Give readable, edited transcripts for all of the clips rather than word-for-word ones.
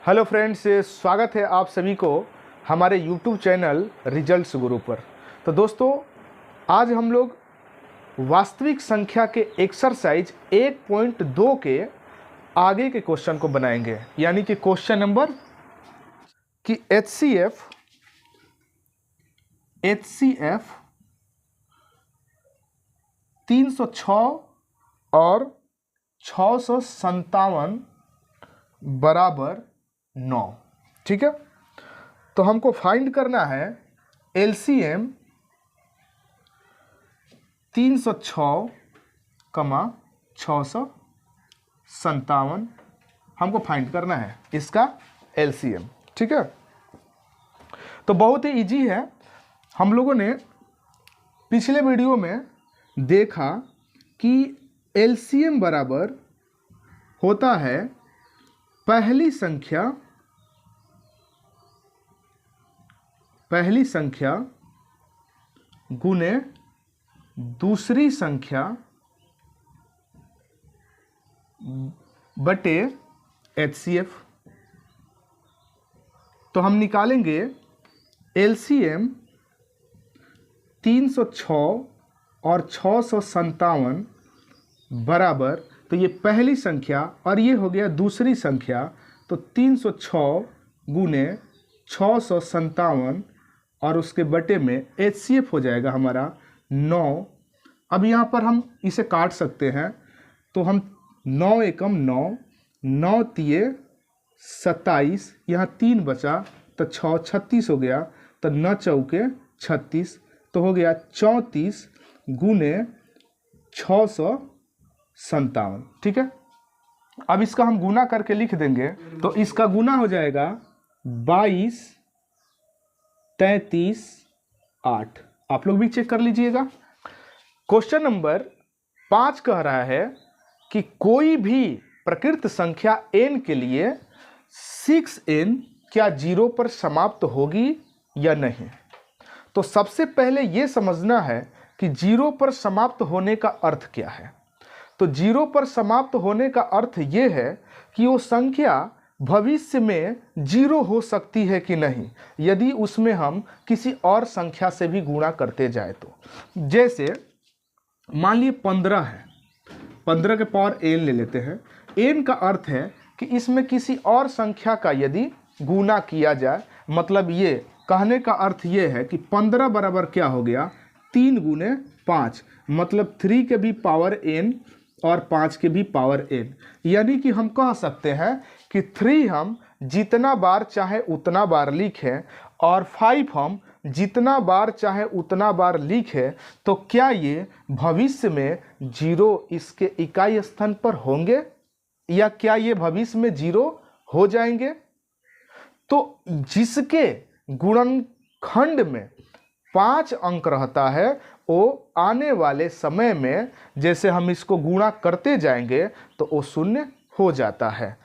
Hello friends, स्वागत है आप सभी को हमारे यूट्यूब चैनल रिजल्ट्स गुरु पर। तो दोस्तों, आज हम लोग वास्तविक संख्या के एक्सरसाइज 1.2 के आगे के क्वेश्चन को बनाएंगे, यानी कि क्वेश्चन नंबर कि HCF 306 और 657 बराबर 9। ठीक है, तो हमको फाइंड करना है LCM 306, 657 हमको फाइंड करना है इसका LCM। ठीक है, तो बहुत ही इजी है। हम लोगों ने पिछले वीडियो में देखा कि LCM बराबर होता है पहली संख्या गुने दूसरी संख्या बटे HCF। तो हम निकालेंगे LCM 306 और 657 बराबर, तो ये पहली संख्या और ये हो गया दूसरी संख्या, तो 306 गुने 657 और उसके बटे में HCF हो जाएगा हमारा 9। अब यहाँ पर हम इसे काट सकते हैं, तो हम 9 एकम 9, 9 तिये 27, यहाँ 3 बचा तो 6 36 हो गया, तो 9 चौके 36, तो हो गया 34 गुने 657। ठीक है, अब इसका हम गुना करके लिख देंगे, तो इसका गुना हो जाएगा 22 33 8। आप लोग भी चेक कर लीजिएगा। क्वेश्चन नंबर 5 कह रहा है कि कोई भी प्रकृत संख्या n के लिए 6n क्या 0 पर समाप्त होगी या नहीं। तो सबसे पहले यह समझना है कि 0 पर समाप्त होने का अर्थ क्या है। तो 0 पर समाप्त होने का अर्थ यह है कि वो संख्या भविष्य में 0 हो सकती है कि नहीं, यदि उसमें हम किसी और संख्या से भी गुणा करते जाए। तो जैसे मान लीजिए 15 है, 15 के पावर n ले लेते हैं। n का अर्थ है कि इसमें किसी और संख्या का यदि गुणा किया जाए, मतलब ये कहने का अर्थ ये है कि 15 बराबर क्या हो गया, 3 गुने 5, मतलब 3 के भी पावर n और 5 के भी पावर n। यानी कि हम कह सकते हैं कि 3 हम जितना बार चाहे उतना बार लिखें और 5 हम जितना बार चाहे उतना बार लिखें, तो क्या ये भविष्य में 0 इसके इकाई स्थान पर होंगे या क्या ये भविष्य में 0 हो जाएंगे। तो जिसके गुणनखंड में 5 अंक रहता है, वो आने वाले समय में जैसे हम इसको गुणा करते जाएंगे तो वो 0 हो जाता है।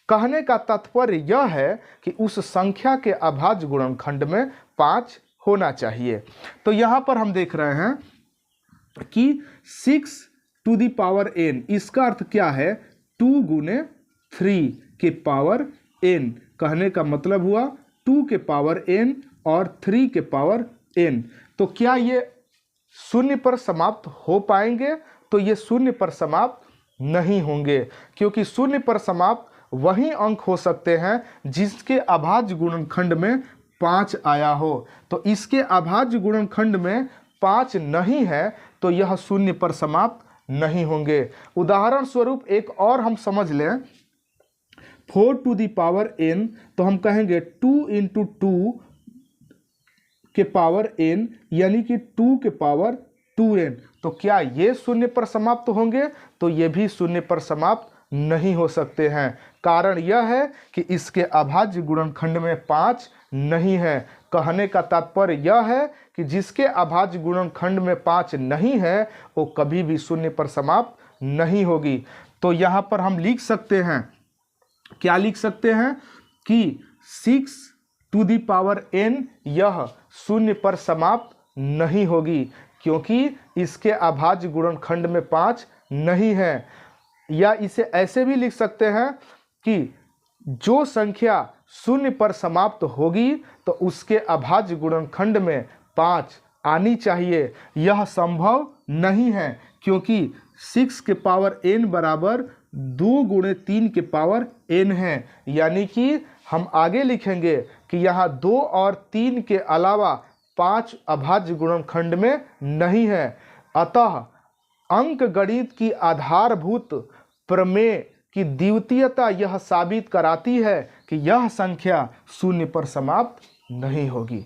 कहने का तात्पर्य यह है कि उस संख्या के अभाज्य गुणनखंड में 5 होना चाहिए। तो यहाँ पर हम देख रहे हैं कि 6 टू दी पावर n, इसका अर्थ क्या है, 2 गुने 3 के पावर n। कहने का मतलब हुआ 2 के पावर n और 3 के पावर n। तो क्या ये 0 पर समाप्त हो पाएंगे, तो ये 0 पर समाप्त नहीं होंगे, क्योंकि 0 पर समाप्त वही अंक हो सकते हैं जिसके अभाज्य गुणनखंड में 5 आया हो। तो इसके अभाज्य गुणनखंड में 5 नहीं है, तो यह 0 पर समाप्त नहीं होंगे। उदाहरण स्वरूप एक और हम समझ लें, 4 टू दी पावर n, तो हम कहेंगे 2 इंटू 2 के पावर n, यानी कि 2 के पावर 2n। तो क्या ये 0 पर समाप्त होंगे, तो ये भी 0 पर समाप्त नहीं हो सकते हैं। कारण यह है कि इसके अभाज्य गुणनखंड में 5 नहीं है। कहने का तात्पर्य यह है कि जिसके अभाज्य गुणनखंड में 5 नहीं है, वो कभी भी 0 पर समाप्त नहीं होगी। तो यहाँ पर हम लिख सकते हैं, क्या लिख सकते हैं कि 6 टू दी पावर n यह 0 पर समाप्त नहीं होगी, क्योंकि इसके अभाज्य गुणनखंड में 5 नहीं है। या इसे ऐसे भी लिख सकते हैं कि जो संख्या शून्य पर समाप्त होगी तो उसके अभाज्य गुणनखंड में 5 आनी चाहिए। यह संभव नहीं है क्योंकि 6 के पावर n बराबर 2 गुणे 3 के पावर n है। यानी कि हम आगे लिखेंगे कि यहाँ 2 और 3 के अलावा 5 अभाज्य गुणनखंड में नहीं है। अतः अंकगणित की आधारभूत प्रमेय की द्वितीयता यह साबित कराती है कि यह संख्या शून्य पर समाप्त नहीं होगी।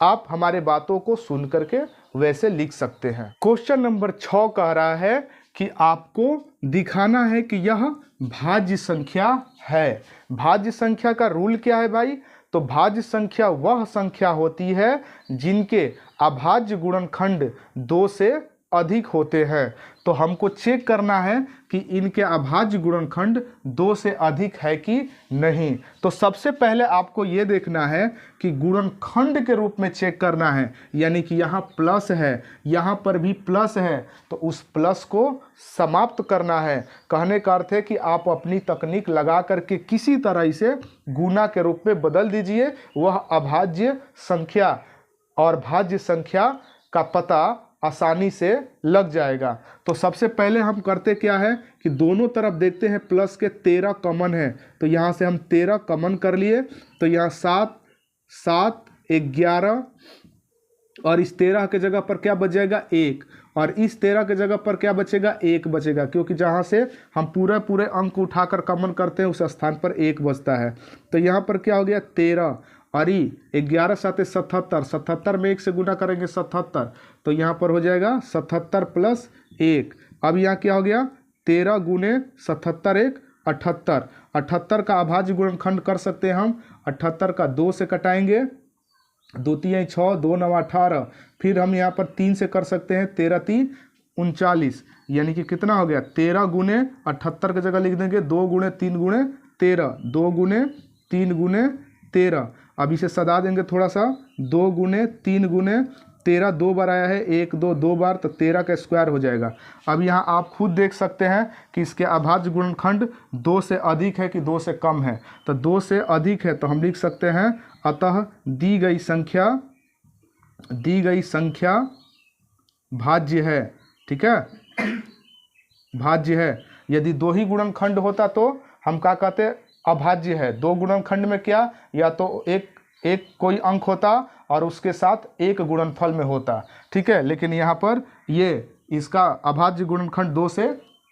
आप हमारे बातों को सुन करके वैसे लिख सकते हैं। क्वेश्चन नंबर 6 कह रहा है कि आपको दिखाना है कि यह भाज्य संख्या है। भाज्य संख्या का रूल क्या है भाई? तो भाज्य संख्या वह संख्या होती है जिनके अभाज्य गुणनखंड 2 से अधिक होते हैं। तो हमको चेक करना है कि इनके अभाज्य गुणनखंड 2 से अधिक है कि नहीं। तो सबसे पहले आपको ये देखना है कि गुणनखंड के रूप में चेक करना है, यानी कि यहाँ प्लस है, यहाँ पर भी प्लस है, तो उस प्लस को समाप्त करना है। कहने का अर्थ है कि आप अपनी तकनीक लगा करके किसी तरह इसे गुना के रूप में बदल दीजिए, वह अभाज्य संख्या और भाज्य संख्या का पता आसानी से लग जाएगा। तो सबसे पहले हम करते क्या है कि दोनों तरफ देखते हैं, प्लस के 13 कॉमन है, तो यहाँ से हम 13 कॉमन कर लिए, तो यहाँ 7 7 11 और इस 13 के जगह पर क्या बच जाएगा 1, और इस 13 के जगह पर क्या बचेगा 1 बचेगा, क्योंकि जहाँ से हम पूरे अंक उठाकर कॉमन करते हैं उस स्थान पर 1 बचता है। तो यहाँ पर क्या हो गया 13 और 11 7 77, 77 में 1 से गुना करेंगे 77, तो यहाँ पर हो जाएगा 77 प्लस 1। अब यहाँ क्या हो गया 13 गुने 77 1 78, 78 का अभाज्य गुणनखंड कर सकते हैं हम। 78 का 2 से कटाएंगे, 2 3 6 2 9 18, फिर हम यहाँ पर 3 से कर सकते हैं, 13 3 39, यानी कि कितना हो गया 13 गुने 78 की जगह लिख देंगे 2 गुणे 3 गुणे 13, 2 गुने 3 गुणे 13। अब इसे सदा देंगे थोड़ा सा, 2 गुने 3 गुने 13, 2 बार आया है 1 2 2 बार, तो 13 का स्क्वायर हो जाएगा। अब यहाँ आप खुद देख सकते हैं कि इसके अभाज्य गुणनखंड 2 से अधिक है कि 2 से कम है। तो 2 से अधिक है तो हम लिख सकते हैं अतः दी गई संख्या भाज्य है। ठीक है, भाज्य है। यदि 2 ही गुणनखंड होता तो हम क्या कहते अभाज्य है। 2 गुणनखंड में क्या, या तो एक कोई अंक होता और उसके साथ एक गुणनफल में होता। ठीक है, लेकिन यहाँ पर ये इसका अभाज्य गुणनखंड 2 से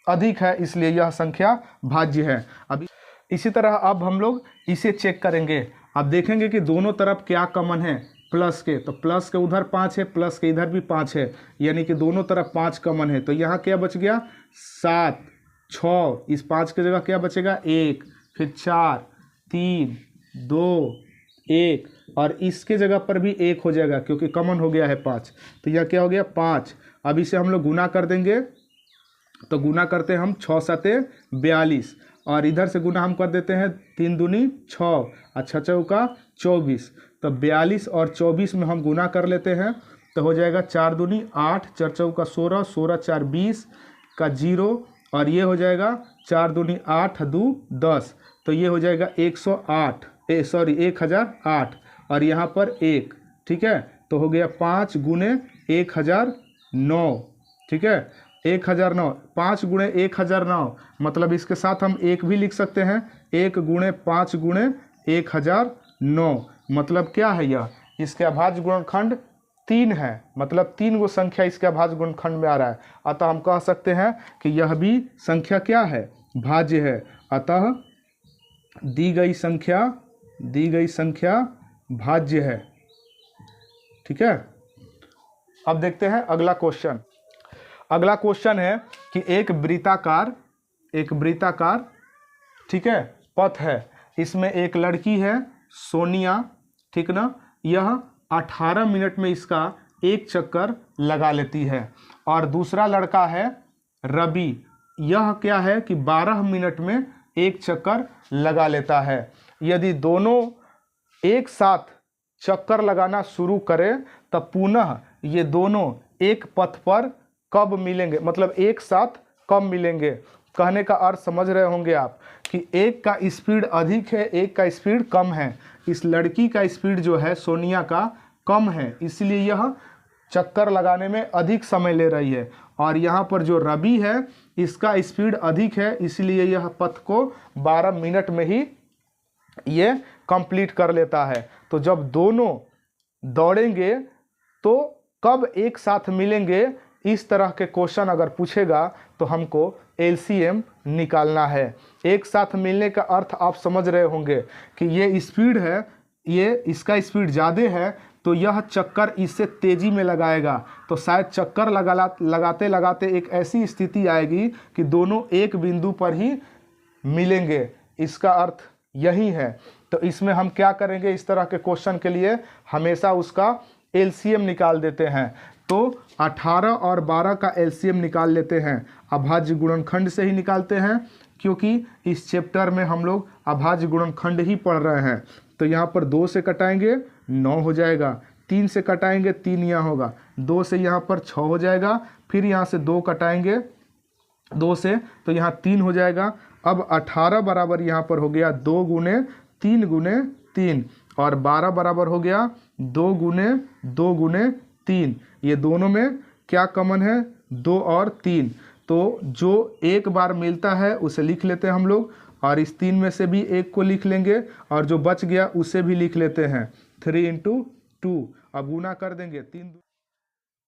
अधिक है, इसलिए यह संख्या भाज्य है। अब इसी तरह अब हम लोग इसे चेक करेंगे। अब देखेंगे कि दोनों तरफ क्या कॉमन है प्लस के, तो प्लस के उधर 5 है, प्लस के इधर भी 5 है, यानी कि दोनों तरफ 5 कॉमन है। तो यहाँ क्या बच गया 7 6, इस 5 की जगह क्या बचेगा 1, फिर 4 3 2 1, और इसके जगह पर भी 1 हो जाएगा क्योंकि कॉमन हो गया है 5, तो यह क्या हो गया 5। अब इसे हम लोग गुना कर देंगे, तो गुना करते हैं हम 6 7 42, और इधर से गुना हम कर देते हैं 3 दूनी 6 और 6 चौका 24, तो 42 और 24 में हम गुना कर लेते हैं, तो हो जाएगा 4 दूनी 8 4 चौका 16 16 4 20 का 0, और ये हो जाएगा 4 दूनी 8 2 10, तो ये हो जाएगा 1008, और यहाँ पर 1। ठीक है, तो हो गया 5 गुणे 1009। ठीक है, 1009, 5 गुणे 1009, मतलब इसके साथ हम 1 भी लिख सकते हैं, 1 गुणे 5 गुणे 1009, मतलब क्या है यह, इसके अभाज्य गुणनखंड 3 है, मतलब 3 गो संख्या इसके अभाज्य गुणनखंड में आ रहा है। अतः हम कह सकते हैं कि यह भी संख्या क्या है भाज्य है। अतः दी गई संख्या भाज्य है। ठीक है, अब देखते हैं अगला क्वेश्चन। अगला क्वेश्चन है कि एक वृत्ताकार ठीक है पथ है, इसमें एक लड़की है सोनिया, ठीक ना, यह 18 मिनट में इसका एक चक्कर लगा लेती है, और दूसरा लड़का है रवि, यह क्या है कि 12 मिनट में एक चक्कर लगा लेता है। यदि दोनों एक साथ चक्कर लगाना शुरू करें तब पुनः ये दोनों एक पथ पर कब मिलेंगे, मतलब एक साथ कब मिलेंगे। कहने का अर्थ समझ रहे होंगे आप कि एक का स्पीड अधिक है, एक का स्पीड कम है। इस लड़की का स्पीड जो है सोनिया का कम है, इसलिए यह चक्कर लगाने में अधिक समय ले रही है। और यहाँ पर जो रवि है इसका स्पीड अधिक है, इसलिए यह पथ को 12 मिनट में ही ये कंप्लीट कर लेता है। तो जब दोनों दौड़ेंगे तो कब एक साथ मिलेंगे, इस तरह के क्वेश्चन अगर पूछेगा तो हमको एलसीएम निकालना है। एक साथ मिलने का अर्थ आप समझ रहे होंगे कि ये स्पीड है, ये इसका स्पीड ज़्यादा है तो यह चक्कर इससे तेज़ी में लगाएगा, तो शायद चक्कर लगाते लगाते एक ऐसी स्थिति आएगी कि दोनों एक बिंदु पर ही मिलेंगे। इसका अर्थ यही है। तो इसमें हम क्या करेंगे, इस तरह के क्वेश्चन के लिए हमेशा उसका एलसीएम निकाल देते हैं। तो 18 और 12 का एलसीएम निकाल लेते हैं। अभाज्य गुणनखंड से ही निकालते हैं, क्योंकि इस चैप्टर में हम लोग अभाज्य गुणनखंड ही पढ़ रहे हैं। तो यहाँ पर 2 से कटाएंगे 9 हो जाएगा, 3 से कटाएंगे 3 यहाँ होगा, 2 से यहाँ पर 6 हो जाएगा, फिर यहाँ से 2 कटाएंगे 2 से तो यहाँ 3 हो जाएगा। अब 18 बराबर यहाँ पर हो गया 2 गुने 3 और 12 बराबर हो गया 2 गुने 3। ये दोनों में क्या कॉमन है, 2 और 3। तो जो एक बार मिलता है उसे लिख लेते हैं हम लोग, और इस 3 में से भी एक को लिख लेंगे और जो बच गया उसे भी लिख लेते हैं। 3 × 2 अब गुना कर देंगे 3